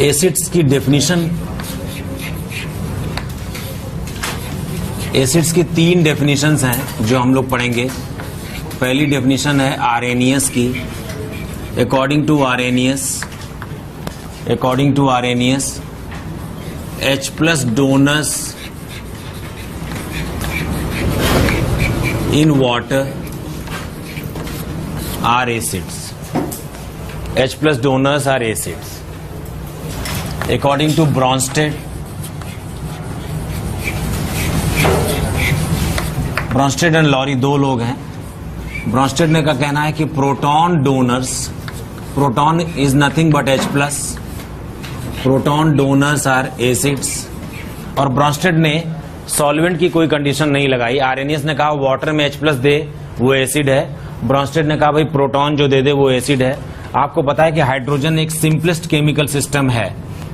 Acids की definition, acids की 3 definitions हैं जो हम लोग पढ़ेंगे। पहली डेफिनेशन है आर्रेनियस की। According to Arrhenius H+ donors in water are acids. H+ donors are acids. According to Bronsted and Lowry 2 लोग हैं। ब्रॉन्स्टेड ने का कहना है कि proton donors, proton is nothing but H+, proton donors are acids. और Bronsted ने solvent की कोई कंडीशन नहीं लगाई। आर्रेनियस ने कहा वाटर में H+ दे वो एसिड है, ब्रॉन्स्टेड ने कहा भाई प्रोटॉन जो दे दे वो एसिड है। आपको पता है कि हाइड्रोजन एक सिंपलेस्ट केमिकल सिस्टम है।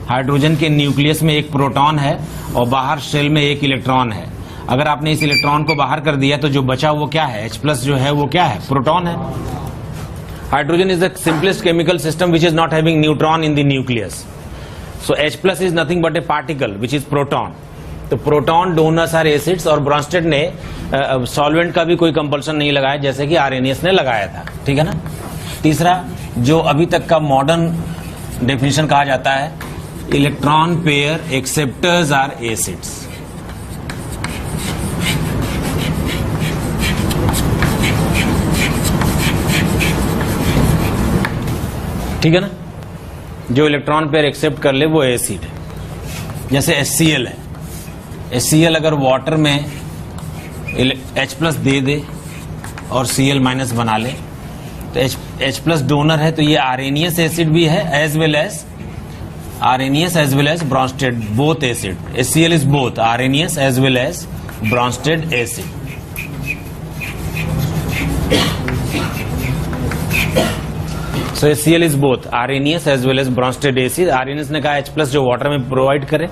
हाइड्रोजन के न्यूक्लियस में एक प्रोटॉन है और बाहर शेल में एक इलेक्ट्रॉन है। अगर आपने इस इलेक्ट्रॉन को बाहर कर दिया तो जो बचा वो क्या है? H+ जो है वो क्या है? प्रोटॉन है। Hydrogen is the simplest chemical system which is not having neutron in the nucleus. So H+ is nothing but A particle which is proton. तो प्रोटॉन डोनर्स आर एसिड्स। और ब्रॉन्स्टेड ने solvent का भी कोई compulsion नहीं लगाया जैसे कि आर्रेनियस ने लगाया था। ठीक है ना। तीसरा जो अभी तक का मॉडर्न डेफिनेशन कहा जाता है, electron pair acceptors are acids. ठीक है ना। जो इलेक्ट्रॉन पेयर एक्सेप्ट कर ले वो एसिड है। जैसे HCl है, HCl अगर वाटर में H+ दे और Cl- बना ले तो H+ डोनर है, तो ये आर्रेनियस एसिड भी है as well as Bronsted both acid. HCl is both Arrhenius as well as Bronsted acid. So HCl is both Arrhenius as well as Bronsted acid. Arrhenius ने कहा H+ जो वाटर में provide करे,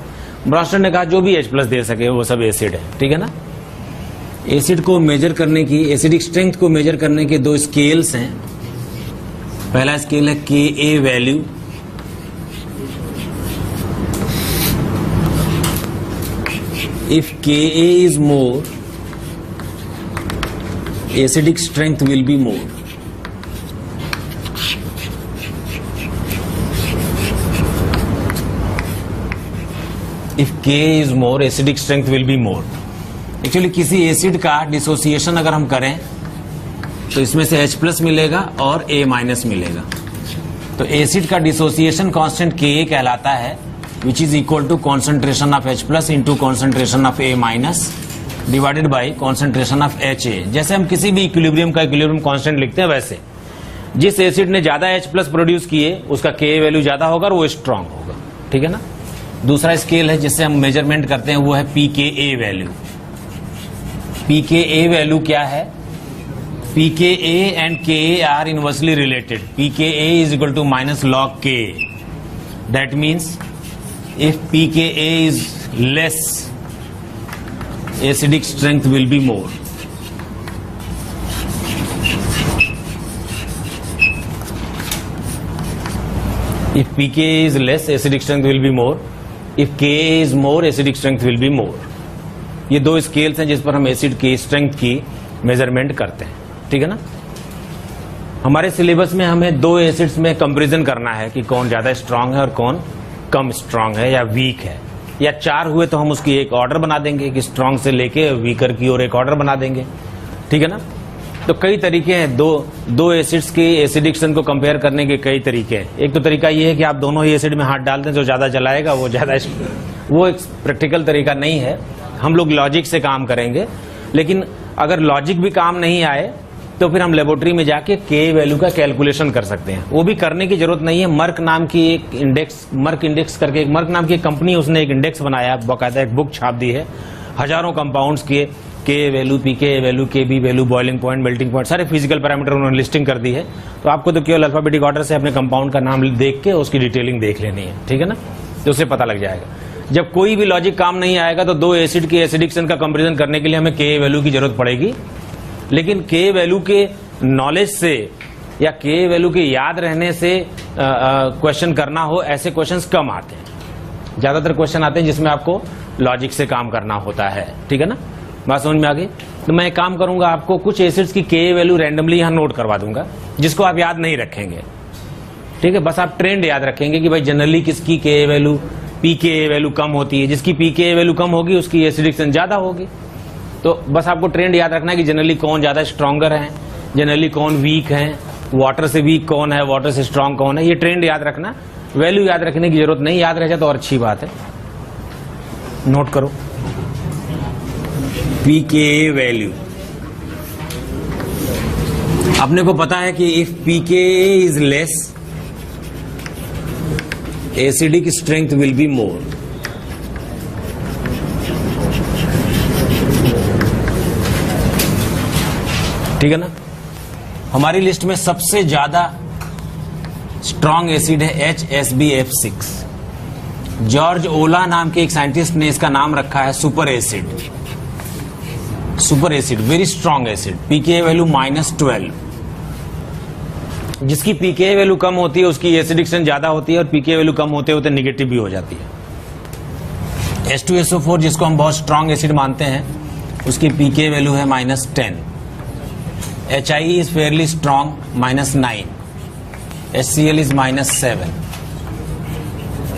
ब्रॉन्स्टेड ने कहा जो भी H+ दे सके वो सब एसिड है। ठीक है ना। एसिड को मेजर करने की, एसिडिक स्ट्रेंथ को मेजर करने के 2 स्केल्स हैं। पहला स्केल है Ka value. If Ka is more, acidic strength will be more. If Ka is more, acidic strength will be more. Actually किसी एसिड का डिसोसिएशन अगर हम करें तो इसमें से H+ मिलेगा और A- मिलेगा। तो एसिड का डिसोसिएशन कांस्टेंट Ka कहलाता है, which is equal to concentration of H+ into concentration of A- divided by concentration of Ha। जैसे हम किसी भी इक्विलिब्रियम का इक्विलिब्रियम कांस्टेंट लिखते हैं, वैसे जिस एसिड ने ज्यादा H+ प्रोड्यूस किए उसका Ka वैल्यू ज्यादा होगा और वो स्ट्रांग होगा। ठीक है ना। दूसरा स्केल है जिससे हम मेजरमेंट करते हैं, वो है pKa वैल्यू। pKa वैल्यू क्या है? pKa and Ka are inversely related. pKa is equal to -log K। That means if pKa is less, acidic strength will be more. If pKa is less, acidic strength will be more. If Ka is more, acidic strength will be more. ये 2 scales हैं जिस पर हम acid की strength की measurement करते हैं। ठीक है ना। हमारे सिलेबस में हमें 2 एसिड्स में कंपैरिजन करना है कि कौन ज्यादा स्ट्रांग है और कौन कम स्ट्रांग है या वीक है। या 4 हुए तो हम उसकी एक ऑर्डर बना देंगे कि स्ट्रांग से लेके वीकर की ओर एक ऑर्डर बना देंगे। ठीक है ना। तो कई तरीके हैं, दो एसिड्स की एसिडिक स्ट्रेंथ को कंपेयर करने के कई तरीके हैं। एक तो तरीका ये है कि आप दोनों ही एसिड में हाथ डाल दें, जो ज्यादा जलाएगा वो ज्यादा, वो एक प्रैक्टिकल तरीका नहीं है। हम लोग लॉजिक से काम करेंगे। लेकिन अगर लॉजिक भी काम नहीं आए तो फिर हम लेबोरेटरी में जाके Ka वैल्यू का कैलकुलेशन कर सकते हैं। वो भी करने की जरूरत नहीं है। मर्क नाम की एक इंडेक्स, मर्क इंडेक्स करके, मर्क नाम की एक कंपनी, उसने एक इंडेक्स बनाया, बाकायदा एक बुक छाप दी है, हजारों कंपाउंड्स के Ka value, pKa value, Kb value, boiling point, melting point, सारे फिजिकल पैरामीटर उन्होंने लिस्टिंग कर दी है। तो आपको तो केवल अल्फाबेटिक ऑर्डर से अपने कंपाउंड का नाम देख के उसकी डिटेलिंग देख लेनी है। ठीक है ना। तो उससे पता लग जाएगा। जब कोई भी लॉजिक काम नहीं आएगा तो 2 एसिड की एसिडिक स्ट्रेंथ का कंपैरिजन करने के लिए हमें Ka वैल्यू की जरूरत पड़ेगी। लेकिन Ka वैल्यू के नॉलेज से या Ka वैल्यू के याद रहने से क्वेश्चन करना हो, ऐसे क्वेश्चंस कम आते हैं। ज्यादातर क्वेश्चन आते हैं जिसमें आपको लॉजिक से काम करना होता है, ठीक है ना। बात समझ में आ गई। तो मैं एक काम करूंगा, आपको कुछ एसिड्स की के वैल्यू रैंडमली यहां नोट करवा दूंगा, जिसको आप याद नहीं रखेंगे, ठीक है। बस आप ट्रेंड याद रखेंगे कि भाई जनरली किसकी के वैल्यू, पीके वैल्यू कम होती है। जिसकी पीके वैल्यू कम होगी उसकी एसिडिक्शन ज्यादा होगी। तो बस आपको ट्रेंड याद रखना है कि जनरली कौन ज्यादा स्ट्रॉन्गर है, जनरली कौन वीक है, वाटर से वीक कौन है, वाटर से स्ट्रांग कौन है। ये ट्रेंड याद रखना, वैल्यू याद रखने की जरूरत नहीं। याद रह जाए तो और अच्छी बात है। नोट करो पीके वैल्यू। अपने को पता है कि if PK is less, acidic strength will be more. ठीक है ना। हमारी लिस्ट में सबसे ज्यादा स्ट्रॉन्ग एसिड है HSBF6। जॉर्ज ओला नाम के एक साइंटिस्ट ने इसका नाम रखा है super acid. Super acid, very strong acid, pK value -12। जिसकी पीके वैल्यू कम होती है उसकी एसिडिक्शन ज्यादा होती है, और पीके वैल्यू कम होते होते नेगेटिव भी हो जाती है। H2SO4 जिसको हम बहुत स्ट्रॉन्ग एसिड मानते हैं, उसकी पीके वैल्यू है -10। HI is fairly strong, -9। HCl is -7,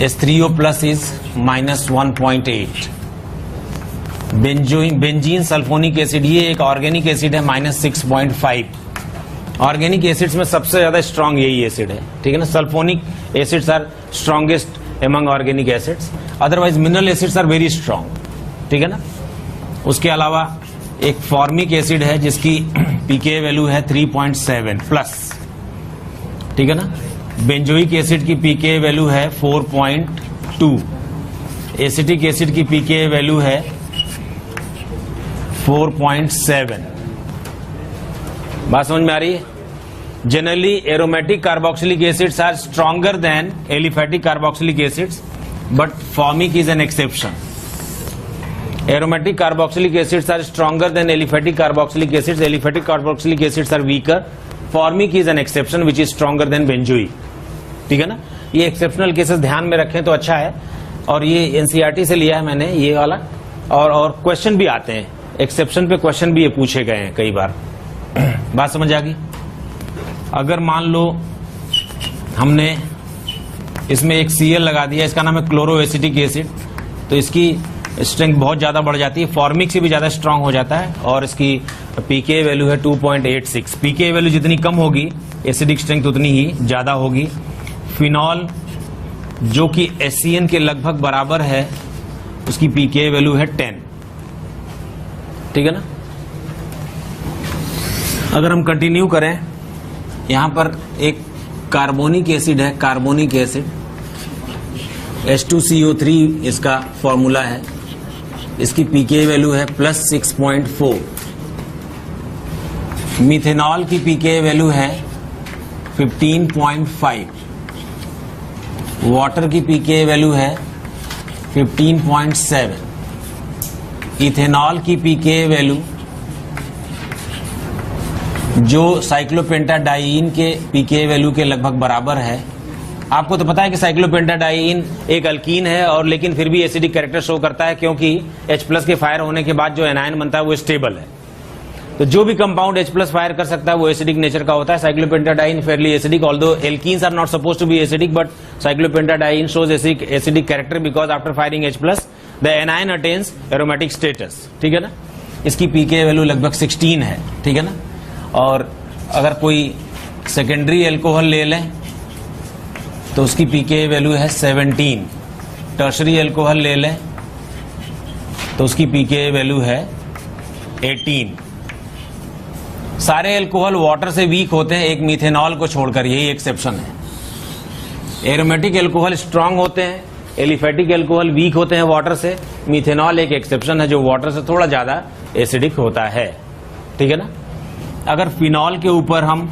H3O plus is -1.8, benzene sulphonic acid, ये एक ऑर्गेनिक एसिड है, -6.5। ऑर्गेनिक एसिड्स में सबसे ज्यादा स्ट्रॉन्ग यही एसिड है, ठीक है ना। Sulphonic acids are strongest among organic acids, otherwise mineral acids are very strong, ठीक है ना। उसके अलावा एक फॉर्मिक एसिड है जिसकी पीके वैल्यू है 3.7+, ठीक है ना। बेंजोइक एसिड की पीके वैल्यू है 4.2। एसिटिक एसिड की पीके वैल्यू है 4.7। बात समझ में आ रही है। Generally aromatic carboxylic acids are stronger than aliphatic carboxylic acids, but formic is an exception. Aromatic carboxylic acids are stronger than aliphatic carboxylic acids, aliphatic carboxylic acids are weaker, formic is an exception which is stronger than benzoic, ठीक है ना। ये exceptional cases ध्यान में रखें तो अच्छा है। और ये एनसीईआरटी से लिया है मैंने ये वाला, और क्वेश्चन भी आते हैं एक्सेप्शन पे, क्वेश्चन भी ये पूछे गए हैं कई बार। बात समझ आ गई। अगर मान लो हमने इसमें एक Cl लगा दिया, इसका नाम है क्लोरोएसिटिक एसिड, तो इसकी स्ट्रेंथ बहुत ज्यादा बढ़ जाती है, फॉर्मिक से भी ज्यादा स्ट्रांग हो जाता है, और इसकी पीके वैल्यू है 2.86। पीके वैल्यू जितनी कम होगी एसिडिक स्ट्रेंथ उतनी ही ज्यादा होगी। फिनॉल जो कि HCN के लगभग बराबर है, उसकी पीके वैल्यू है 10, ठीक है ना। अगर हम कंटिन्यू करें, यहां पर एक कार्बोनिक एसिड है, कार्बोनिक एसिड H2CO3 इसका फॉर्मूला है, इसकी पीके वैल्यू है +6.4। मिथेनॉल की पीके वैल्यू है 15.5। वाटर की पीके वैल्यू है 15.7। इथेनॉल की पीके वैल्यू जो साइक्लोपेंटाडाइइन के पीके वैल्यू के लगभग बराबर है। आपको तो पता है कि साइक्लोपेंटाडाइइन एक अल्कीन है, और लेकिन फिर भी एसिडिक कैरेक्टर शो करता है, क्योंकि H+ के फायर होने के बाद जो एनायन बनता है वो स्टेबल है। तो जो भी कंपाउंड H+ फायर कर सकता है वो एसिडिक नेचर का होता है। Cyclopentadiene fairly acidic, although alkenes are not supposed to be acidic, but cyclopentadiene shows acidic character because after firing H+ the anion attains aromatic status, ठीक है ना। इसकी पीके वैल्यू लगभग 16 है, ठीक है ना। और अगर कोई सेकेंडरी एल्कोहल ले लें तो उसकी पीके वैल्यू है 17। टर्शरी एल्कोहल ले लें तो उसकी पीके वैल्यू है 18। सारे एल्कोहल वाटर से वीक होते हैं, एक मिथेनॉल को छोड़कर, यही एक्सेप्शन है। एरोमेटिक एल्कोहल स्ट्रांग होते हैं, एलिफेटिक एल्कोहल वीक होते हैं वाटर से। मिथेनॉल एक एक्सेप्शन है जो वाटर से थोड़ा ज्यादा एसिडिक होता है, ठीक है ना। अगर फिनॉल के ऊपर हम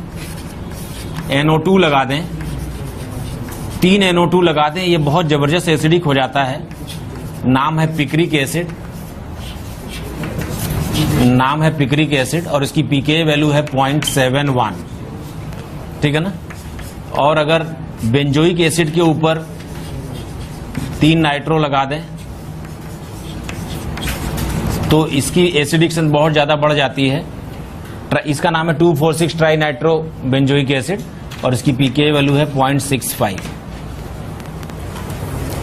NO2 लगा दें, 3 NO2 लगा दें, ये बहुत जबरदस्त एसिडिक हो जाता है। नाम है पिक्रिक एसिड, नाम है पिक्रिक एसिड, और इसकी पीके वैल्यू है 0.71, ठीक है ना। और अगर बेंजोइक एसिड के ऊपर 3 नाइट्रो लगा दें तो इसकी एसिडिक्शन बहुत ज्यादा बढ़ जाती है। इसका नाम है 2,4,6 ट्राई नाइट्रो बेंजोइक एसिड और इसकी पीके वैल्यू है 0.65।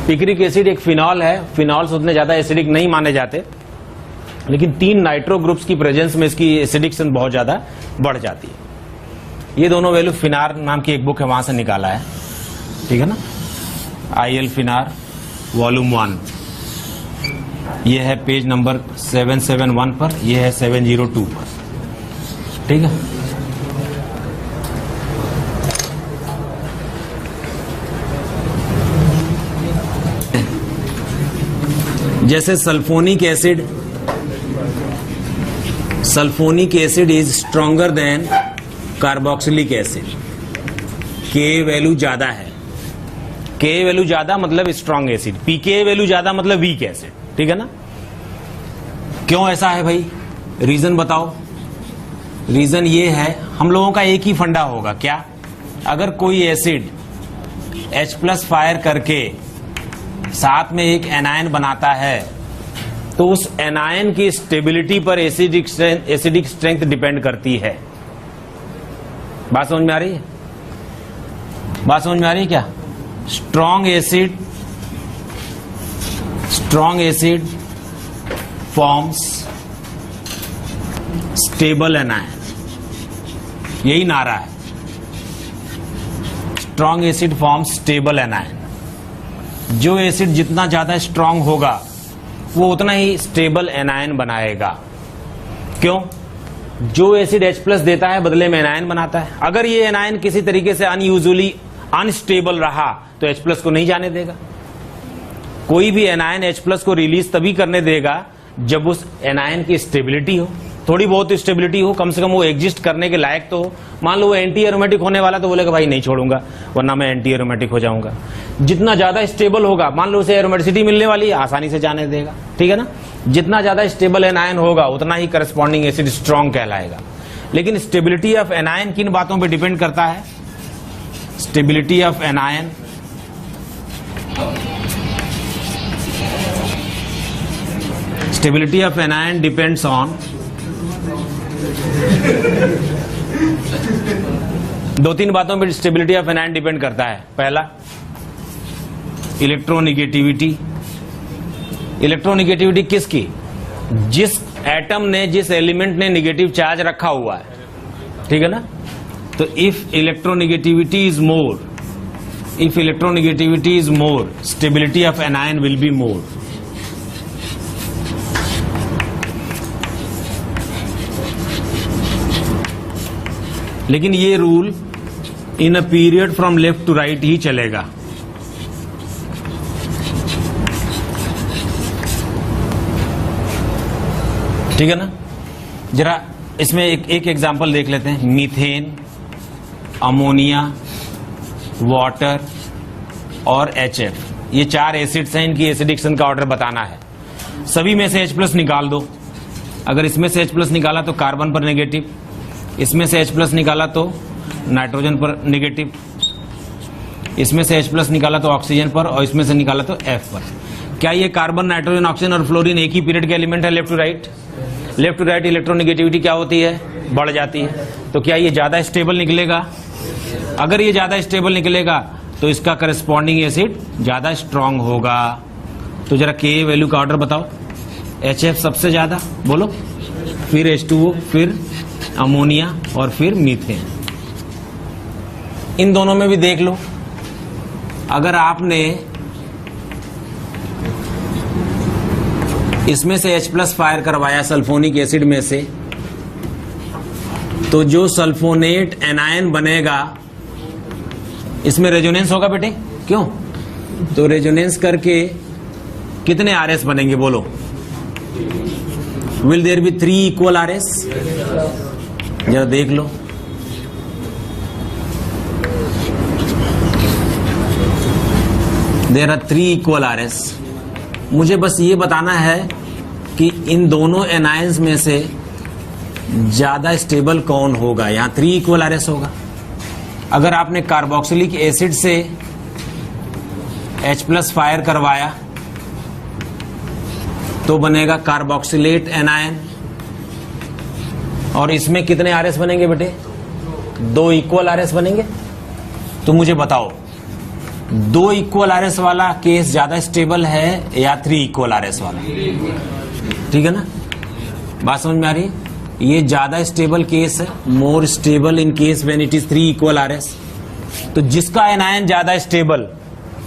पिक्रिक एसिड एक फिनॉल है, फिनॉल्स उतने ज्यादा एसिडिक नहीं माने जाते, लेकिन 3 नाइट्रो ग्रुप्स की प्रेजेंस में इसकी एसिडिक्शन बहुत ज्यादा बढ़ जाती है। ये दोनों वैल्यू फिनार नाम की एक बुक है, वहां से निकाला है, ठीक है ना, IL फिनार वॉल्यूम 1। ये है पेज नंबर 771 पर, ये है 702 पर, ठीक है। जैसे sulphonic acid is stronger then carboxylic acid. के वैल्यू ज्यादा है, के वैल्यू ज्यादा मतलब स्ट्रॉन्ग एसिड, पीके वैल्यू ज्यादा मतलब वीक एसिड, ठीक है ना। क्यों ऐसा है भाई, रीजन बताओ। रीजन ये है, हम लोगों का एक ही फंडा होगा क्या, अगर कोई एसिड H+ फायर करके साथ में एक एनायन बनाता है तो उस एनायन की स्टेबिलिटी पर एसिडिक स्ट्रेंथ डिपेंड करती है। बात समझ में आ रही है, बात समझ में आ रही है क्या। Strong acid forms stable anion, यही नारा है, strong acid forms stable anion. जो एसिड जितना ज्यादा स्ट्रांग होगा वो उतना ही स्टेबल एनायन बनाएगा। क्यों, जो एसिड H+ देता है बदले में एनायन बनाता है। अगर ये एनायन किसी तरीके से अनयूजुअली अनस्टेबल रहा तो H+ को नहीं जाने देगा। कोई भी एनायन H+ को रिलीज तभी करने देगा जब उस एनायन की स्टेबिलिटी हो, थोड़ी बहुत स्टेबिलिटी हो, कम से कम वो एग्जिस्ट करने के लायक तो हो। मान लो वो एंटी एरोमेटिक होने वाला तो बोलेगा भाई नहीं छोड़ूंगा वरना मैं एंटी एरोमेटिक हो जाऊंगा। जितना ज्यादा स्टेबल होगा, मान लो उसे एरोमेटिसिटी मिलने वाली है, आसानी से जाने देगा, ठीक है ना। जितना ज्यादा स्टेबल एनायन होगा उतना ही करस्पॉन्डिंग एसिड स्ट्रॉन्ग कहलाएगा। लेकिन स्टेबिलिटी ऑफ एनायन किन बातों पर डिपेंड करता है, stability of anion depends on 2-3 बातों पर स्टेबिलिटी ऑफ एनायन डिपेंड करता है। पहला, इलेक्ट्रोनिगेटिविटी। इलेक्ट्रोनिगेटिविटी किसकी, जिस एटम ने, जिस एलिमेंट ने नेगेटिव चार्ज रखा हुआ है, ठीक है ना। तो if electronegativity is more stability of anion will be more. लेकिन ये rule in a period from left to right ही चलेगा। ठीक है ना। जरा इसमें एक एग्जांपल देख लेते हैं। मीथेन, अमोनिया, वाटर और HF, ये 4 एसिड्स हैं, इनकी एसिडिक्शन का ऑर्डर बताना है। सभी में से H+ निकाल दो। अगर इसमें से H+ निकाला तो कार्बन पर नेगेटिव, इसमें से H+ निकाला तो नाइट्रोजन पर नेगेटिव, इसमें से H+ निकाला तो ऑक्सीजन पर, और इसमें से निकाला तो F पर। क्या ये कार्बन, नाइट्रोजन, ऑक्सीजन और फ्लोरीन एक ही पीरियड के एलिमेंट है left to right? Left to right electronegativity क्या होती है, बढ़ जाती है। तो क्या ये ज्यादा स्टेबल निकलेगा? अगर ये ज्यादा स्टेबल निकलेगा तो इसका करस्पॉन्डिंग एसिड ज्यादा स्ट्रांग होगा। तो जरा के वैल्यू का ऑर्डर बताओ। HF सबसे ज्यादा, बोलो, फिर H2O, फिर अमोनिया और फिर मीथेन। इन दोनों में भी देख लो, अगर आपने इसमें से H+ फायर करवाया सल्फोनिक एसिड में से, तो जो सल्फोनेट एनायन बनेगा इसमें रेजोनेंस होगा बेटे। क्यों? तो रेजोनेंस करके कितने RS बनेंगे बोलो? Will there be 3 equal RS? जरा देख लो। There are 3 equal RS। मुझे बस ये बताना है कि इन दोनों एनायंस में से ज्यादा स्टेबल कौन होगा। यहां 3 इक्वल RS होगा, अगर आपने कार्बोक्सिलिक एसिड से H+ फायर करवाया तो बनेगा कार्बोक्सिलेट एनायन, और इसमें कितने RS बनेंगे बेटे? 2 इक्वल RS बनेंगे। तो मुझे बताओ 2 इक्वल RS वाला केस ज्यादा स्टेबल है या 3 इक्वल RS वाला? ठीक है ना, बात समझ में आ रही है? ये ज्यादा स्टेबल केस है, more stable in case when it is 3 equal RS। तो जिसका एनायन ज्यादा स्टेबल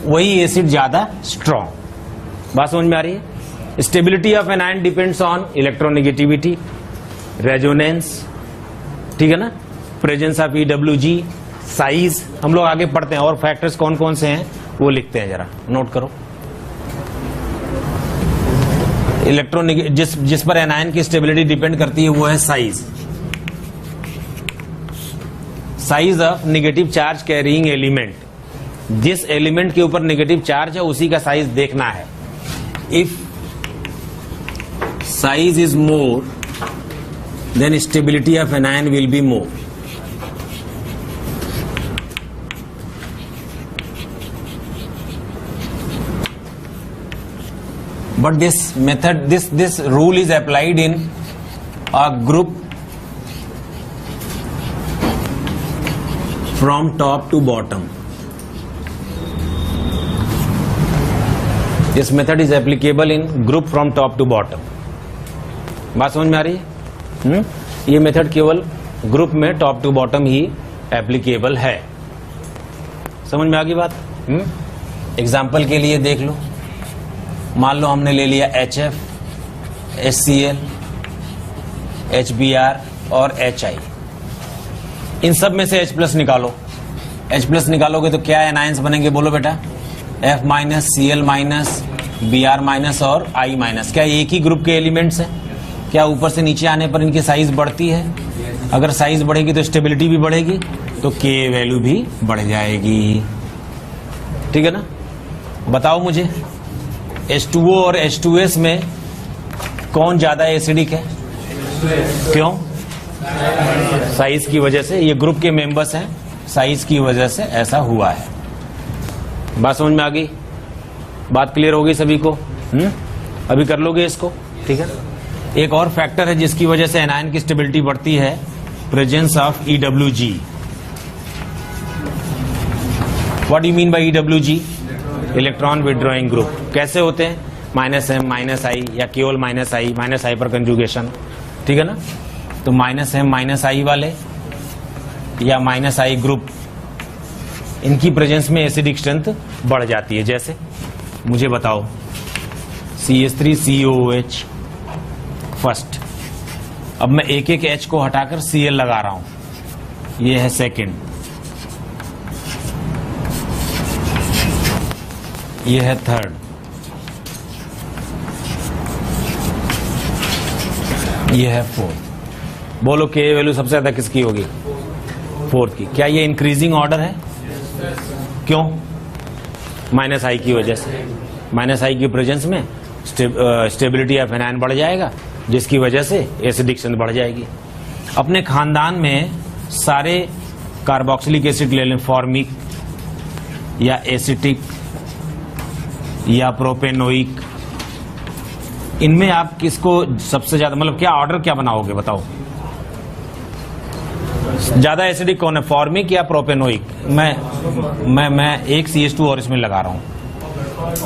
वही एसिड ज्यादा स्ट्रॉन्ग। बात समझ में आ रही है? Stability of anion depends on electronegativity, resonance, ठीक है ना, प्रेजेंस ऑफ EWG, साइज। हम लोग आगे पढ़ते हैं और फैक्टर्स कौन कौन से हैं वो लिखते हैं, जरा नोट करो। जिस पर एनायन की स्टेबिलिटी डिपेंड करती है वो है size. Size of negative charge carrying element, जिस एलिमेंट के ऊपर नेगेटिव चार्ज है उसी का साइज देखना है। If size is more than stability of anion will be more. But this method, this rule is applied in a group from top to bottom. This method is applicable in group from top to bottom. बात समझ में आ रही है? ये method केवल group में top to bottom ही एप्लीकेबल है। समझ में आ गई बात? एग्जाम्पल के लिए देख लो, मान लो हमने ले लिया HF, HCl, HBr और HI। इन सब में से H+ निकालो। H+ निकालोगे तो क्या एनायंस बनेंगे बोलो बेटा? F-, Cl-, Br- और I-। क्या एक ही ग्रुप के एलिमेंट्स हैं? क्या ऊपर से नीचे आने पर इनकी साइज बढ़ती है? अगर साइज बढ़ेगी तो स्टेबिलिटी भी बढ़ेगी, तो K वैल्यू भी बढ़ जाएगी। ठीक है ना? बताओ मुझे H2O और H2S में कौन ज्यादा एसिडिक है? क्यों? साइज की वजह से। ये ग्रुप के मेंबर्स हैं, साइज की वजह से ऐसा हुआ है। बात समझ में आ गई? बात क्लियर हो गई सभी को? अभी कर लोगे इसको? ठीक है। एक और फैक्टर है जिसकी वजह से एनायन की स्टेबिलिटी बढ़ती है, presence of EWG। What you mean by EWG? Electron withdrawing group. कैसे होते हैं? -M -I या केवल -I पर कंजुगेशन। ठीक है ना? तो -M -I वाले या -I ग्रुप, इनकी प्रेजेंस में एसिडिक स्ट्रेंथ बढ़ जाती है। जैसे मुझे बताओ CH3COOH फर्स्ट। अब मैं एक एक H को हटाकर Cl लगा रहा हूं। ये है सेकंड, ये है थर्ड, ये है फोर्थ। बोलो K वैल्यू सबसे ज्यादा किसकी होगी? फोर्थ की। क्या ये इंक्रीजिंग ऑर्डर है? क्यों? -I की वजह से। -I की प्रेजेंस में स्टेबिलिटी ऑफ एनायन बढ़ जाएगा, जिसकी वजह से एसिडिक स्ट्रेंथ बढ़ जाएगी। अपने खानदान में सारे कार्बोक्सिलिक एसिड ले लें, फॉर्मिक या एसिटिक या प्रोपेनोइक, इनमें आप किसको सबसे ज्यादा, मतलब क्या ऑर्डर क्या बनाओगे बताओ? ज्यादा एसिडिक कौन है, फॉर्मिक या प्रोपेनोइक? मैं एक CH2 और इसमें लगा रहा हूं।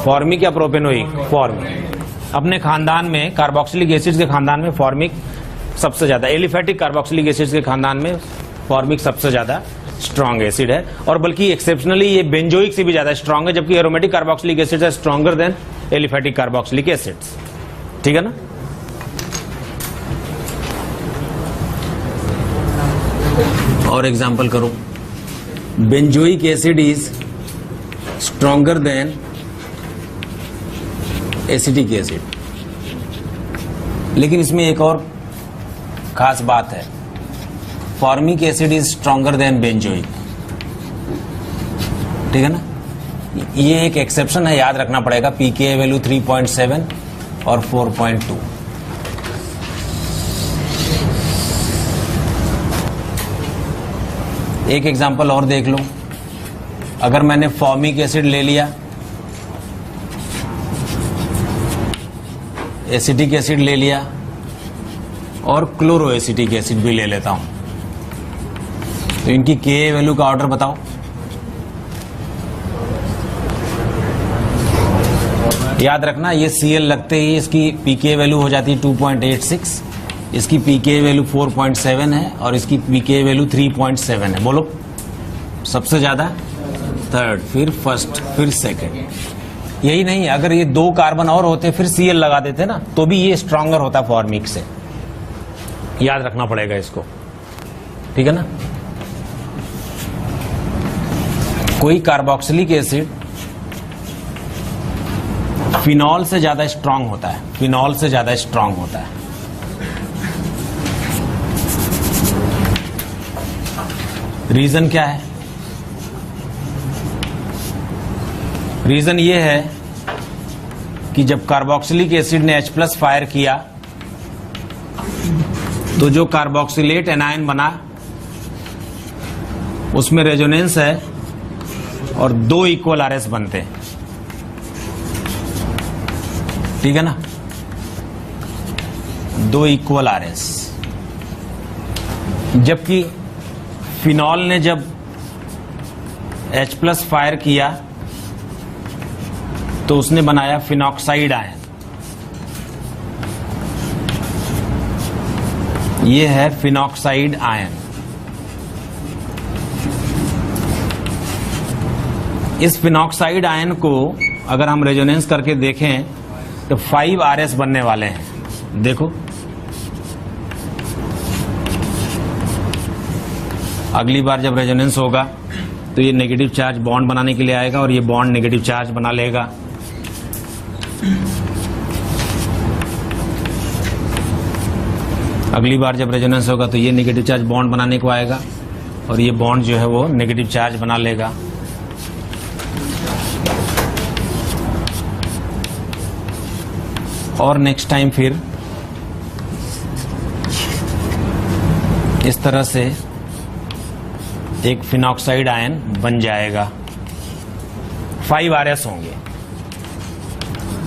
फॉर्मिक या प्रोपेनोइक? फॉर्मिक। अपने खानदान में कार्बोक्सिलिक एसिड के खानदान में फॉर्मिक सबसे ज्यादा, एलिफेटिक कार्बोक्सिलिक एसिड के खानदान में फॉर्मिक सबसे ज्यादा स्ट्रॉन्ग एसिड है, और बल्कि एक्सेप्शनली ये बेंजोइक से भी ज्यादा स्ट्रॉन्ग है, जबकि एरोमेटिक कार्बोक्सिलिक एसिड है stronger than aliphatic carboxylic acids. ठीक है ना? और एग्जांपल करो, benzoic acid is stronger then acetic acid. लेकिन इसमें एक और खास बात है, formic acid is stronger than benzoic. ठीक है ना? ये एक एक्सेप्शन है, याद रखना पड़ेगा। pKa वैल्यू 3.7 और 4.2। एक एग्जांपल और देख लो, अगर मैंने फॉर्मिक एसिड ले लिया, एसिटिक एसिड ले लिया और क्लोरो एसिटिक एसिड भी ले लेता हूं, तो इनकी के वैल्यू का ऑर्डर बताओ। याद रखना ये Cl लगते ही इसकी पीके वैल्यू हो जाती है 2.86, इसकी पीके वैल्यू 4.7 है और इसकी पीके वैल्यू 3.7 है। बोलो सबसे ज्यादा थर्ड, फिर फर्स्ट, फिर सेकंड। यही नहीं, अगर ये 2 कार्बन और होते फिर Cl लगा देते ना, तो भी ये स्ट्रॉन्गर होता फॉर्मिक से। याद रखना पड़ेगा इसको, ठीक है ना। कोई कार्बोक्सिलिक एसिड फिनॉल से ज्यादा स्ट्रांग होता है, फिनॉल से ज्यादा स्ट्रांग होता है। रीजन क्या है? रीजन ये है कि जब कार्बोक्सिलिक एसिड ने H+ फायर किया तो जो कार्बोक्सिलेट एनायन बना उसमें रेजोनेंस है और 2 इक्वल RS बनते हैं, ठीक है ना, 2 इक्वल RS। जबकि फिनॉल ने जब H+ फायर किया तो उसने बनाया फिनॉक्साइड आयन। ये है फिनॉक्साइड आयन। इस फिनॉक्साइड आयन को अगर हम रेजोनेंस करके देखें तो 5 RS बनने वाले हैं। देखो अगली बार जब रेजोनेंस होगा तो ये नेगेटिव चार्ज बॉन्ड बनाने के लिए आएगा और ये बॉन्ड नेगेटिव चार्ज बना लेगा। अगली बार जब रेजोनेंस होगा तो ये नेगेटिव चार्ज बॉन्ड बनाने को आएगा और ये बॉन्ड जो है वो नेगेटिव चार्ज बना लेगा। और नेक्स्ट टाइम फिर इस तरह से एक फिनॉक्साइड आयन बन जाएगा। 5 RS होंगे।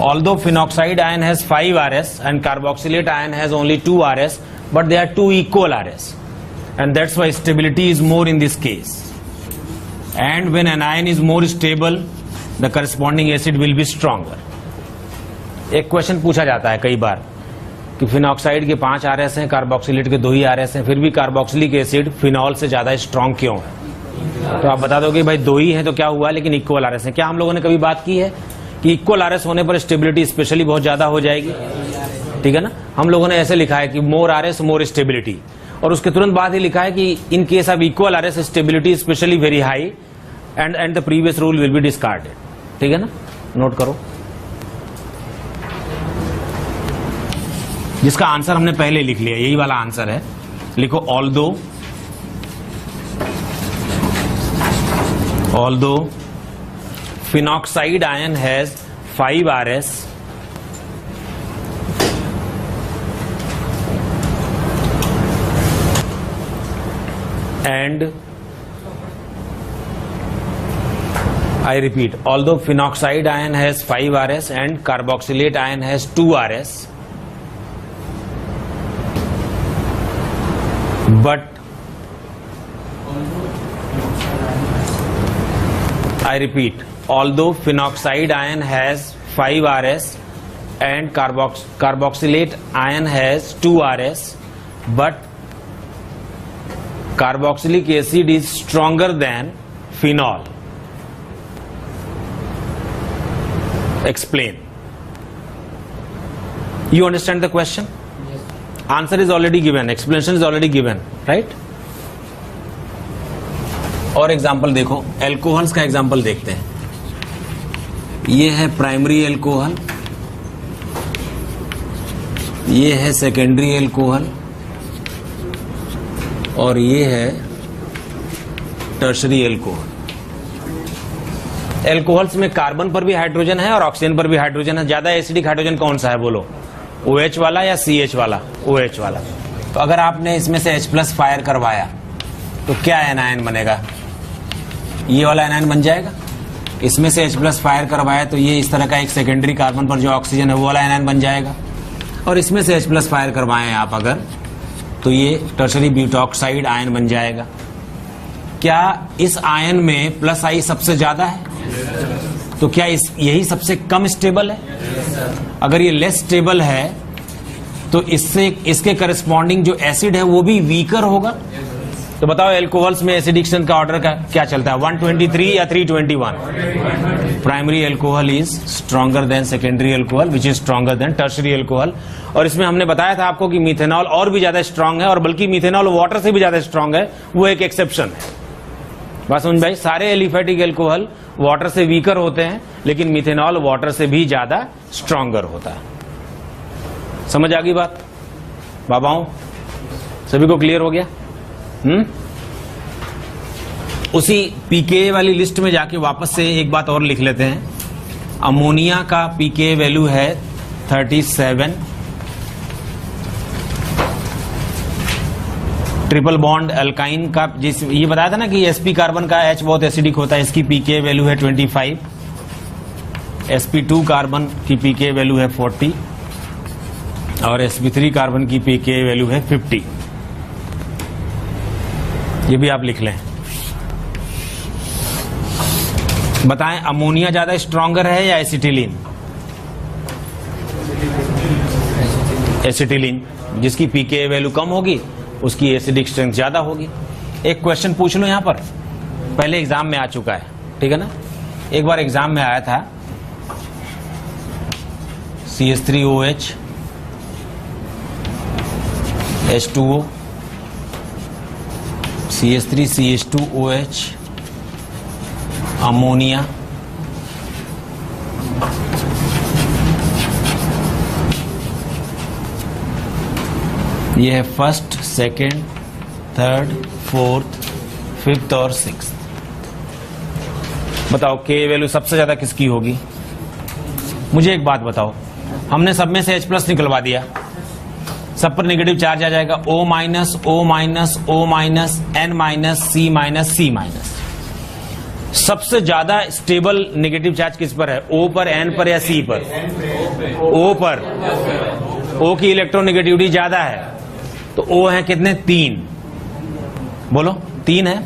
Although phenoxide ion has 5 RS and carboxylate ion has only 2 RS, but they are 2 equal RS, and that's why stability is more in this case. And when an ion is more stable, the corresponding acid will be stronger. एक question पूछा जाता है कई बार कि phenoxide के 5 RS हैं, carboxylate के 2 ही RS हैं, फिर भी कार्बोक्सिलिक एसिड फिनॉल से ज्यादा स्ट्रांग क्यों है? तो आप बता दोगे भाई 2 ही है तो क्या हुआ, लेकिन इक्वल RS है। क्या हम लोगों ने कभी बात की है कि इक्वल RS होने पर स्टेबिलिटी स्पेशली बहुत ज्यादा हो जाएगी? ठीक है ना। हम लोगों ने ऐसे लिखा है कि मोर RS मोर स्टेबिलिटी, और उसके तुरंत बाद ही लिखा है कि in case of equal RS stability specially very high and the previous rule will be discarded. ठीक है ना, नोट करो। जिसका आंसर हमने पहले लिख लिया, यही वाला आंसर है। लिखो although phenoxide ion has 5 RS and I repeat, although phenoxide ion has 5 RS and carboxylate ion has 2 RS, but I repeat, although phenoxide ion has 5 RS and carboxylate ion has 2 RS, but carboxylic acid is stronger than phenol. Explain. You understand the question? Yes. Answer is already given, explanation is already given, right? और example देखो, alcohols का example देखते हैं। ये है primary alcohol, ये है secondary alcohol और ये है टर्शरी एल्कोहल। एल्कोहल्स में कार्बन पर भी हाइड्रोजन है और ऑक्सीजन पर भी हाइड्रोजन है। ज्यादा एसिडिक हाइड्रोजन कौन सा है बोलो, OH वाला या CH वाला? OH वाला। तो अगर आपने इसमें से H+ फायर करवाया तो क्या एनायन बनेगा? ये वाला एनायन बन जाएगा। इसमें से H+ फायर करवाया तो ये इस तरह का एक सेकेंडरी कार्बन पर जो ऑक्सीजन है वो वाला एनायन बन जाएगा। और इसमें से H+ फायर करवाएं आप अगर, तो ये टर्शरी ब्यूटॉक्साइड आयन बन जाएगा। क्या इस आयन में +I सबसे ज्यादा है? तो क्या यही सबसे कम स्टेबल है? अगर ये लेस स्टेबल है तो इसके करस्पॉन्डिंग जो एसिड है वो भी वीकर होगा। तो बताओ एल्कोहल्स में एसिडिक्शन का ऑर्डर का क्या चलता है, 123 या 321? Primary alcohol is stronger then secondary alcohol which is stronger then tertiary alcohol. और इसमें हमने बताया था आपको कि मिथेनॉल और भी ज्यादा स्ट्रांग है, और बल्कि मिथेनॉल वाटर से भी ज्यादा स्ट्रांग है, वो एक एक्सेप्शन है। बात समझ भाई, सारे एलिफेटिक एल्कोहल वाटर से वीकर होते हैं, लेकिन मिथेनॉल वाटर से भी ज्यादा स्ट्रॉन्गर होता है। समझ आ गई बात बाबाओं? सभी को क्लियर हो गया? उसी पीके वाली लिस्ट में जाके वापस से एक बात और लिख लेते हैं। अमोनिया का पीके वैल्यू है 37, ट्रिपल बॉन्ड अल्काइन का, जिस ये बताया था ना कि sp कार्बन का H बहुत एसिडिक होता है, इसकी पीके वैल्यू है 25, sp2 कार्बन की पीके वैल्यू है 40 और sp3 कार्बन की पीके वैल्यू है 50। ये भी आप लिख लें। बताएं अमोनिया ज्यादा स्ट्रॉन्गर है या एसिटिलीन? एसिटिलीन, जिसकी पीके वैल्यू कम होगी उसकी एसिडिक स्ट्रेंथ ज्यादा होगी। एक क्वेश्चन पूछ लो यहां पर, पहले एग्जाम में आ चुका है, ठीक है ना? एक बार एग्जाम में आया था CH3OH H2O CH3CH2OH अमोनिया, ये है first, second, third, fourth, fifth और सिक्स्थ। बताओ के वैल्यू सबसे ज्यादा किसकी होगी? मुझे एक बात बताओ, हमने सब में से H+ निकलवा दिया, सब पर नेगेटिव चार्ज आ जाएगा, O-, O-, O-, N-, C-, C-। सबसे ज्यादा स्टेबल नेगेटिव चार्ज किस पर है? O पर, N पर या C पर? O पर। O की इलेक्ट्रोनेगेटिविटी ज्यादा है, तो O है कितने? 3। बोलो 3 है।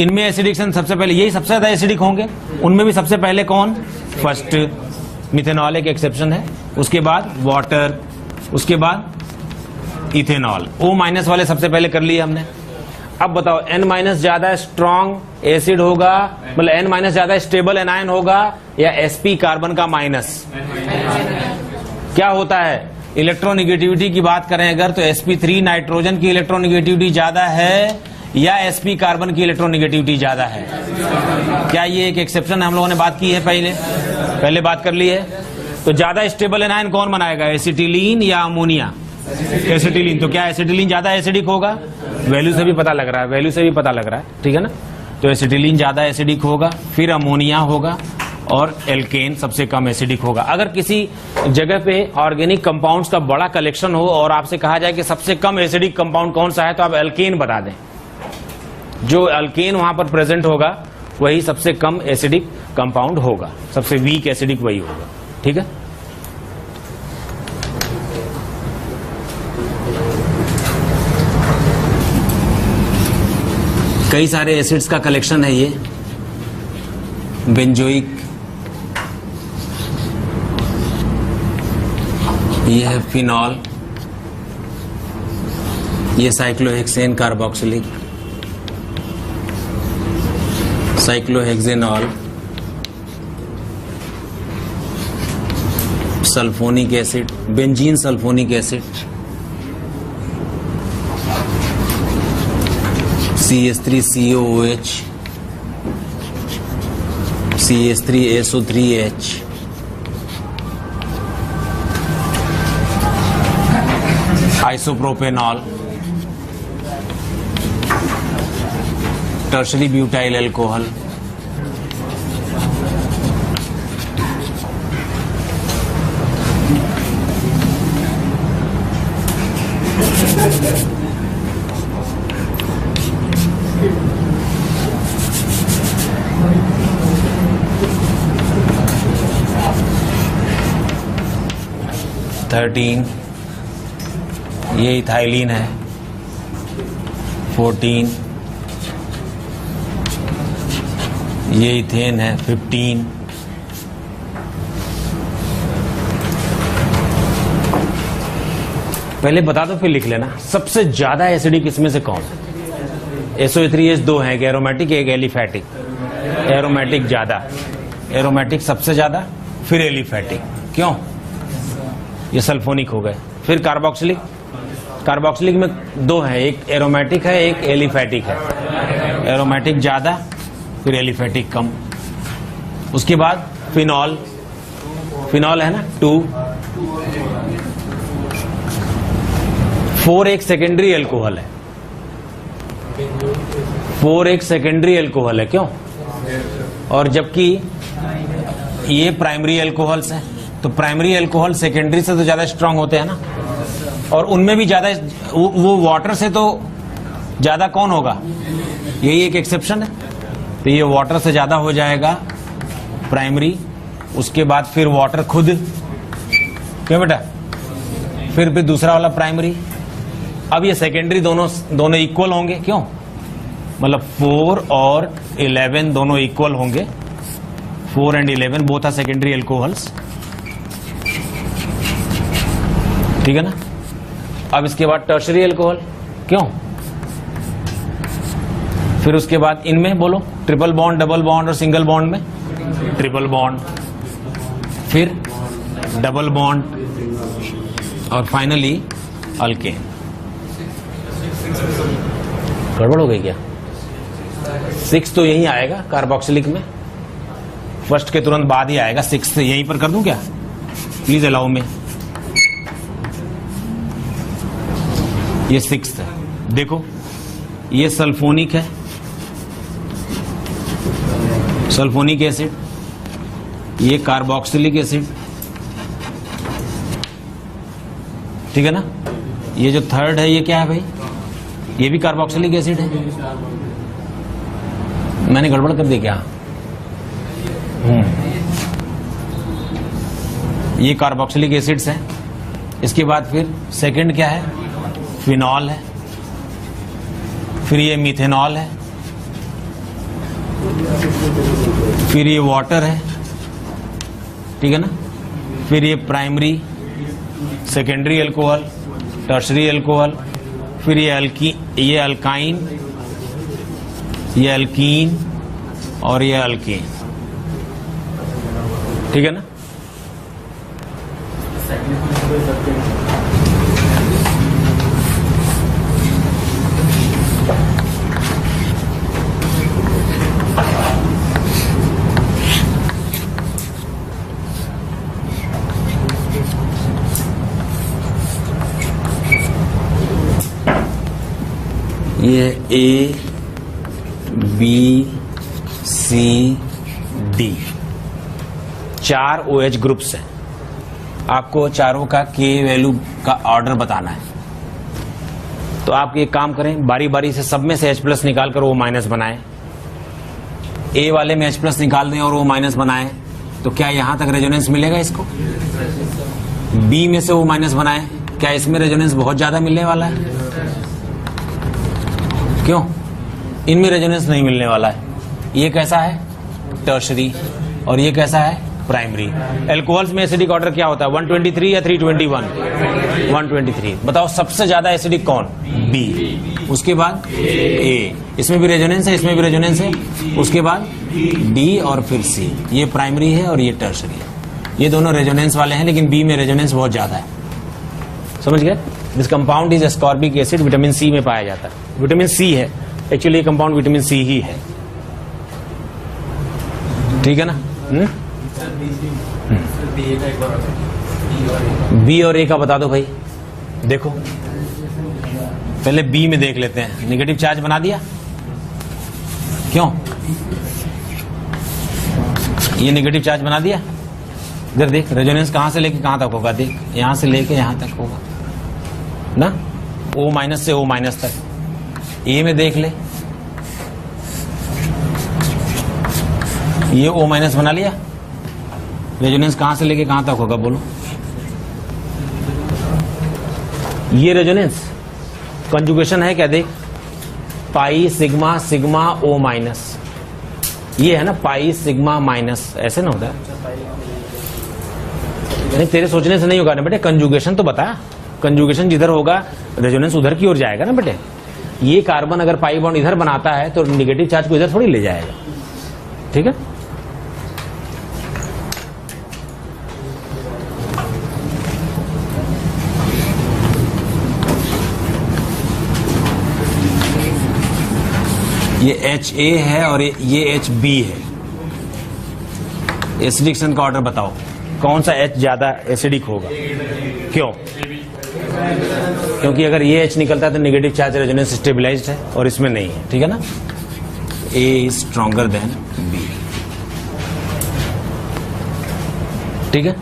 इनमें एसिडिक्शन सबसे पहले, यही सबसे ज्यादा एसिडिक होंगे, उनमें भी सबसे पहले कौन? फर्स्ट मिथेनॉल एक एक्सेप्शन है, उसके बाद वाटर, उसके बाद इथेनॉल। O- वाले सबसे पहले कर लिए हमने। अब बताओ N- ज्यादा स्ट्रॉन्ग एसिड होगा, मतलब N- ज्यादा स्टेबल एनायन होगा या sp कार्बन का माइनस? क्या होता है? इलेक्ट्रोनिगेटिविटी की बात करें अगर, तो sp3 नाइट्रोजन की इलेक्ट्रोनिगेटिविटी ज्यादा है या sp कार्बन की इलेक्ट्रोनिगेटिविटी ज्यादा है? क्या ये एक एक्सेप्शन है? हम लोगों ने बात की है, पहले बात कर ली है। तो ज्यादा स्टेबल एनायन कौन बनाएगा, एसिटिलीन या अमोनिया? एसिटिलीन। तो क्या एसिटिलीन ज्यादा एसिडिक होगा? वैल्यू से भी पता लग रहा है, ठीक है ना? तो एसिटिलीन ज्यादा एसिडिक होगा, फिर अमोनिया होगा और एल्केन सबसे कम एसिडिक होगा। अगर किसी जगह पे ऑर्गेनिक कंपाउंड्स का बड़ा कलेक्शन हो और आपसे कहा जाए कि सबसे कम एसिडिक कंपाउंड कौन सा है, तो आप एल्केन बता दें। जो एल्केन वहां पर प्रेजेंट होगा वही सबसे कम एसिडिक कंपाउंड होगा, सबसे वीक एसिडिक वही होगा, ठीक है? कई सारे एसिड्स का कलेक्शन है ये, बेंजोइक, ये है फिनॉल, ये cyclohexane carboxylic, cyclohexanol, sulphonic acid, benzene sulphonic acid, CH3COOH, CH3SO3H, isopropanol, tertiary butyl alcohol, 13, ये इथाइलिन है 14, ये इथेन है 15, पहले बता दो फिर लिख लेना। सबसे ज्यादा एसिडिक इसमें से कौन है? SO3H 2 है, एक एरोमेटिक एक एलिफैटिक। एरोमेटिक ज्यादा, एरोमेटिक सबसे ज्यादा, फिर एलिफैटिक। क्यों? ये सल्फोनिक हो गए। फिर कार्बोक्सिलिक, कार्बोक्सिलिक में दो है, एक एरोमेटिक है एक एलिफैटिक है। एरोमेटिक ज्यादा फिर एलिफैटिक कम। उसके बाद फिनॉल, फिनॉल है ना 2। 4 एक सेकेंडरी एल्कोहल है, 4 एक सेकेंडरी एल्कोहल है। क्यों? और जबकि ये प्राइमरी एल्कोहल्स हैं, तो प्राइमरी एल्कोहल सेकेंडरी से तो ज्यादा स्ट्रांग होते हैं ना, और उनमें भी ज्यादा वो वाटर से तो ज्यादा कौन होगा? यही एक एक्सेप्शन है। तो ये वाटर से ज्यादा हो जाएगा प्राइमरी, उसके बाद फिर वाटर खुद, क्यों बेटा? फिर दूसरा वाला प्राइमरी। अब ये सेकेंडरी दोनों इक्वल होंगे। क्यों? मतलब 4 और 11 दोनों इक्वल होंगे। 4 and 11 both are secondary alcohols. ठीक है ना? अब इसके बाद टर्शरी एल्कोहल। क्यों? फिर उसके बाद इनमें बोलो, ट्रिपल बॉन्ड, डबल बॉन्ड और सिंगल बॉन्ड में ट्रिपल बॉन्ड, फिर डबल बॉन्ड और फाइनली अल्केन। गड़बड़ हो गई क्या? 6 तो यही आएगा कार्बोक्सिलिक में, फर्स्ट के तुरंत बाद ही आएगा। 6 यहीं पर कर दूं क्या? प्लीज अलाउ में। ये 6 है। देखो ये सल्फोनिक है, सल्फोनिक एसिड, ये कार्बोक्सिलिक एसिड। ठीक है ना? ये जो थर्ड है ये क्या है भाई? ये भी कार्बोक्सिलिक एसिड है। मैंने गड़बड़ कर दी क्या? ये कार्बोक्सिलिक एसिड्स हैं। इसके बाद फिर सेकंड क्या है? फिनॉल है, फिर ये मिथेनॉल है, फिर ये वाटर है। ठीक है ना? फिर ये primary, secondary alcohol, tertiary alcohol, फिर ये अल्काइन, ये अल्कीन और ये अल्केन। ठीक है ना? ये A, B, C, D 4 OH groups हैं। आपको चारों का K वैल्यू का ऑर्डर बताना है। तो आप एक काम करें, बारी बारी से सब में से H+ निकाल कर O- बनाएं। A वाले में H+ निकाल दें और O- बनाएं, तो क्या यहां तक रेजोनेंस मिलेगा इसको? B में से O- बनाएं, क्या इसमें रेजोनेंस बहुत ज्यादा मिलने वाला है? क्यों? इनमें रेजोनेंस नहीं मिलने वाला है। ये कैसा है? टर्शरी, और ये कैसा है? प्राइमरी। एल्कोहल्स में एसिडिक ऑर्डर क्या होता है? 123 या 321? 123। बताओ सबसे ज्यादा एसिडिक कौन? बी, उसके बाद ए, इसमें भी रेजोनेंस है, इसमें भी रेजोनेंस है, उसके बाद डी और फिर सी। ये प्राइमरी है और ये टर्शरी है। ये दोनों रेजोनेंस वाले हैं, लेकिन बी में रेजोनेंस बहुत ज्यादा है। समझ गए? This compound is ascorbic acid, vitamin C में पाया जाता है। विटामिन सी है एक्चुअली, ये कंपाउंड विटामिन सी ही है। ठीक है ना? बी और ए का बता दो भाई। देखो पहले बी में देख लेते हैं। नेगेटिव चार्ज बना दिया। क्यों? ये नेगेटिव चार्ज बना दिया। इधर देख, रेजोनेंस कहां से लेके कहां तक होगा? देख, यहां से लेके यहां तक होगा ना, O- से O- तक। ए में देख ले, ये O- बना लिया। रेजोनेंस कहां से लेके कहां तक होगा बोलो? ये रेजोनेंस कंजुगेशन है क्या, देख pi sigma sigma O minus, ये है ना पाई सिग्मा माइनस, ऐसे ना होता है? नहीं तेरे सोचने से नहीं होगा ना बेटे, कंजुगेशन तो बता, कंजुगेशन जिधर होगा रेजोनेंस उधर की ओर जाएगा ना बेटे। ये कार्बन अगर पाई बॉन्ड इधर बनाता है तो निगेटिव चार्ज को इधर थोड़ी ले जाएगा, ठीक है। ये HA है और ये HB है। एसिडिक्शन का ऑर्डर बताओ, कौन सा H ज्यादा एसिडिक होगा, क्यों? क्योंकि अगर ये H निकलता है तो नेगेटिव चार्ज रेजोनेंस स्टेबलाइज्ड है और इसमें नहीं है, ठीक है ना। A is stronger then B, ठीक है।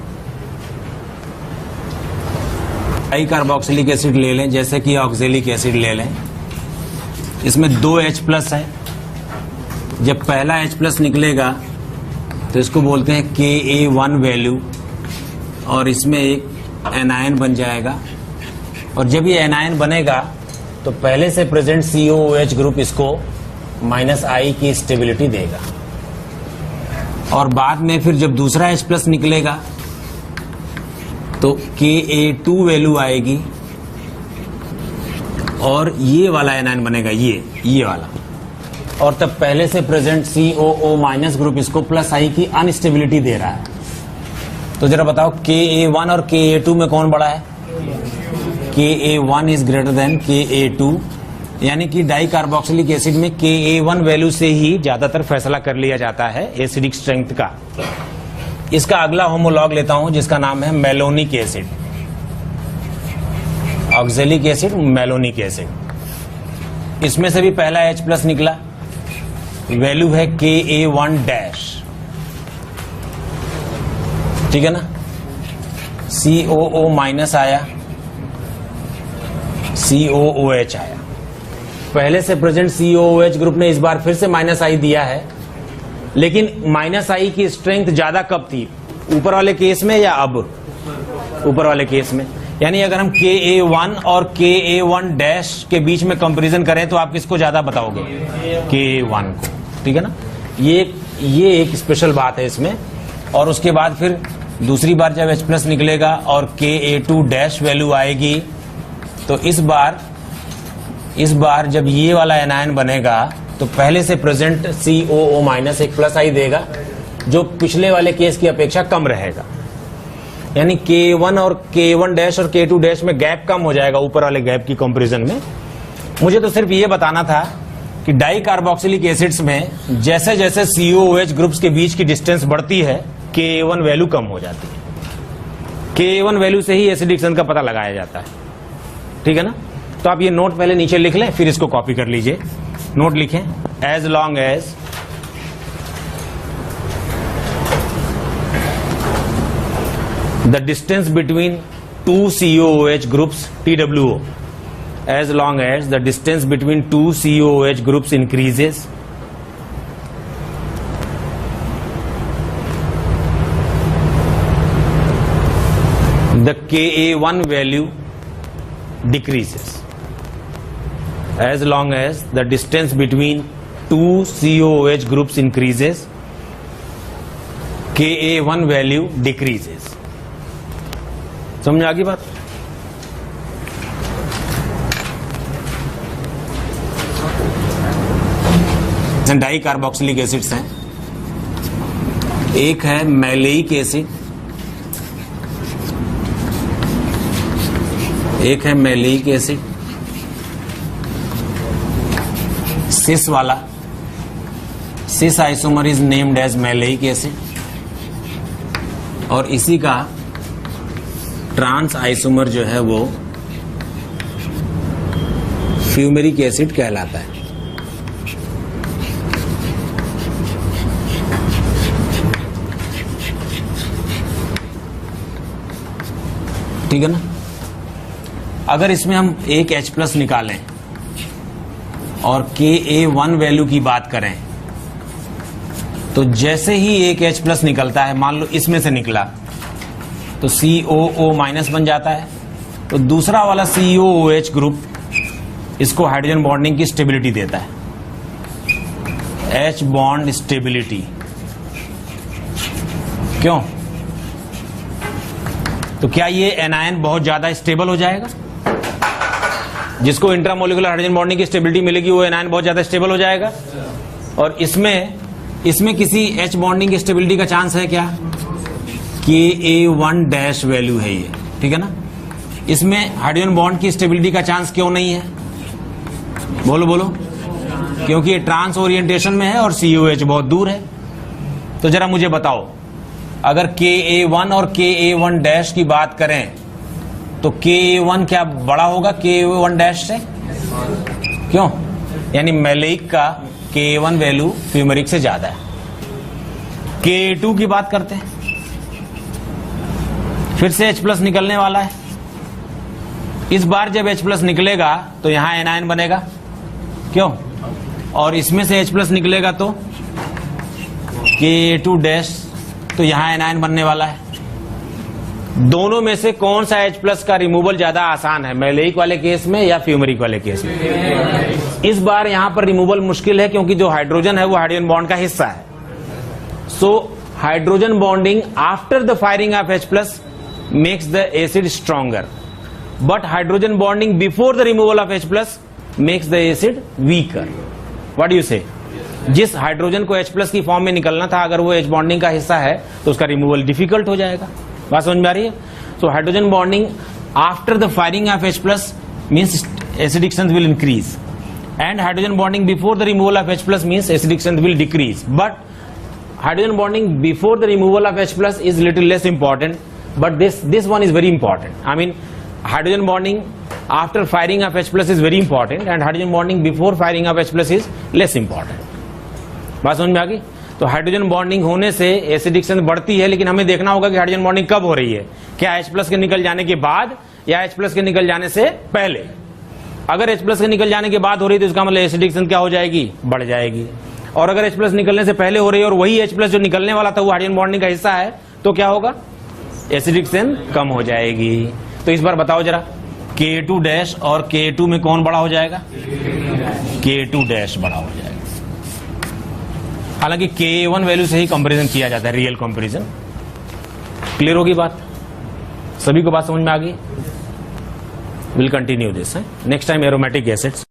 डाई कार्बोक्सिलिक एसिड ले लें, जैसे कि ऑक्जेलिक एसिड ले लें, इसमें 2 H प्लस है। जब पहला H प्लस निकलेगा तो इसको बोलते हैं Ka1 वैल्यू, और इसमें एक एनायन बन जाएगा। और जब ये एनायन बनेगा तो पहले से प्रेजेंट COOH ग्रुप इसको -I की स्टेबिलिटी देगा, और बाद में फिर जब दूसरा H प्लस निकलेगा तो Ka2 वैल्यू आएगी, और ये वाला एनायन बनेगा, ये वाला, और तब पहले से प्रेजेंट COO माइनस ग्रुप इसको +I की अनस्टेबिलिटी दे रहा है। तो जरा बताओ Ka1 और Ka2 में कौन बड़ा है? Ka1 is greater than Ka2, यानी कि डाई कार्बोक्सिलिक एसिड में Ka1 वैल्यू से ही ज्यादातर फैसला कर लिया जाता है एसिडिक स्ट्रेंथ का। इसका अगला होमोलॉग लेता हूं जिसका नाम है malonic acid, oxalic acid, malonic acid. इसमें से भी पहला H प्लस निकला, वैल्यू है Ka1 डैश, ठीक है ना। COO माइनस आया, COOH आया। पहले से प्रेजेंट COOH ग्रुप ने इस बार फिर से -I दिया है, लेकिन -I की स्ट्रेंथ ज्यादा कब थी, ऊपर वाले केस में या अब? ऊपर वाले केस में। यानी अगर हम Ka1 और Ka1 डैश के बीच में कंपैरिजन करें तो आप किसको ज्यादा बताओगे? Ka1 को, ठीक है ना। ये एक स्पेशल बात है इसमें। और उसके बाद फिर दूसरी बार जब H प्लस निकलेगा और Ka2 डैश वैल्यू आएगी, तो इस बार जब ये वाला एनायन बनेगा तो पहले से प्रेजेंट COO माइनस एक +I देगा, जो पिछले वाले केस की अपेक्षा कम रहेगा। यानी K1 और K1 डैश और K2 डैश में गैप कम हो जाएगा ऊपर वाले गैप की कंपैरिजन में। मुझे तो सिर्फ ये बताना था कि डाई कार्बोक्सिलिक एसिड्स में जैसे जैसे COOH ग्रुप्स के बीच की डिस्टेंस बढ़ती है Ka1 वैल्यू कम हो जाती है। Ka1 वैल्यू से ही एसिडिक्शन का पता लगाया जाता है, ठीक है ना। तो आप ये नोट पहले नीचे लिख लें, फिर इसको कॉपी कर लीजिए। नोट लिखें, as long as the distance between two COOH groups, TWO, as long as the distance between two COOH groups increases, the Ka1 value decreases. As long as the distance between two COOH groups increases, Ka1 value decreases. समझ आ गई बात? Di carboxylic acids हैं। एक है maleic acid, एक है maleic acid cis वाला, cis isomer is named as maleic acid, और इसी का ट्रांस आइसोमर जो है वो फ्यूमेरिक एसिड कहलाता है। ठीक है ना। अगर इसमें हम एक H प्लस निकालें और Ka1 वैल्यू की बात करें तो जैसे ही एक H प्लस निकलता है, मान लो इसमें से निकला, तो COO माइनस बन जाता है, तो दूसरा वाला COOH ग्रुप इसको हाइड्रोजन बॉन्डिंग की स्टेबिलिटी देता है, H बॉन्ड स्टेबिलिटी। क्यों? तो क्या ये एनायन बहुत ज्यादा स्टेबल हो जाएगा? जिसको इंट्रामोलिकुलर हाइड्रोजन बॉन्डिंग की स्टेबिलिटी मिलेगी वो एनायन बहुत ज्यादा स्टेबल हो जाएगा। और इसमें किसी H बॉन्डिंग की स्टेबिलिटी का चांस है क्या? Ka1 डैश वैल्यू है ये, ठीक है ना। इसमें हाइड्रोजन बॉन्ड की स्टेबिलिटी का चांस क्यों नहीं है? बोलो बोलो। क्योंकि ये ट्रांस ओरिएंटेशन में है और COH बहुत दूर है। तो जरा मुझे बताओ, अगर Ka1 और Ka1 डैश की बात करें तो Ka1 क्या बड़ा होगा Ka1 डैश से? क्यों? यानी मैलेइक का Ka1 वैल्यू फ्यूमेरिक से ज्यादा है। Ka2 की बात करते हैं, फिर से H+ निकलने वाला है। इस बार जब H+ निकलेगा तो यहां एनायन बनेगा, क्यों? और इसमें से H+ निकलेगा तो Ka2 डैश, तो यहां एनायन बनने वाला है। दोनों में से कौन सा H+ का रिमूवल ज्यादा आसान है, मैलेइक वाले केस में या फ्यूमेरिक वाले केस में? इस बार यहां पर रिमूवल मुश्किल है क्योंकि जो हाइड्रोजन है वो हाइड्रोजन बॉन्ड का हिस्सा है। So hydrogen bonding after the firing of H+ makes the acid stronger, but hydrogen bonding before the removal of H+ makes the acid weaker. What do you से? जिस हाइड्रोजन को H+ की form में निकलना था, अगर वो H बॉन्डिंग का हिस्सा है तो उसका रिमूवल डिफिकल्ट हो जाएगा। बात समझ में आ रही है? So hydrogen bonding after the firing of H+ means acidic strength will increase, and hydrogen bonding before the removal of H+ means acidic strength will decrease. But hydrogen bonding before the removal of H+ is little less important, but this one is very important. I mean hydrogen bonding after firing of H+ is very important and hydrogen bonding before firing of H+ is less important. बात समझ में आ गई? तो hydrogen bonding होने से acidic strength बढ़ती है, लेकिन हमें देखना होगा कि हाइड्रोजन बॉन्डिंग कब हो रही है, क्या H+ के निकल जाने के बाद या H+ के निकल जाने से पहले। अगर H+ के निकल जाने के बाद हो रही है तो इसका मतलब एसिडिक स्ट्रेंथ क्या हो जाएगी? बढ़ जाएगी। और अगर H+ निकलने से पहले हो रही है और वही H+ जो निकलने वाला था वो हाइड्रोजन बॉन्डिंग का हिस्सा है तो क्या होगा? एसिडिक स्ट्रेंथ कम हो जाएगी। तो इस बार बताओ जरा, Ka2 डैश और Ka2 में कौन बड़ा हो जाएगा? Ka2 डैश बड़ा हो जाएगा। हालांकि Ka1 वैल्यू से ही कंपैरिजन किया जाता है, रियल कंपैरिजन। क्लियर होगी बात? सभी को बात समझ में आ गई? Will continue this next time aromatic acids.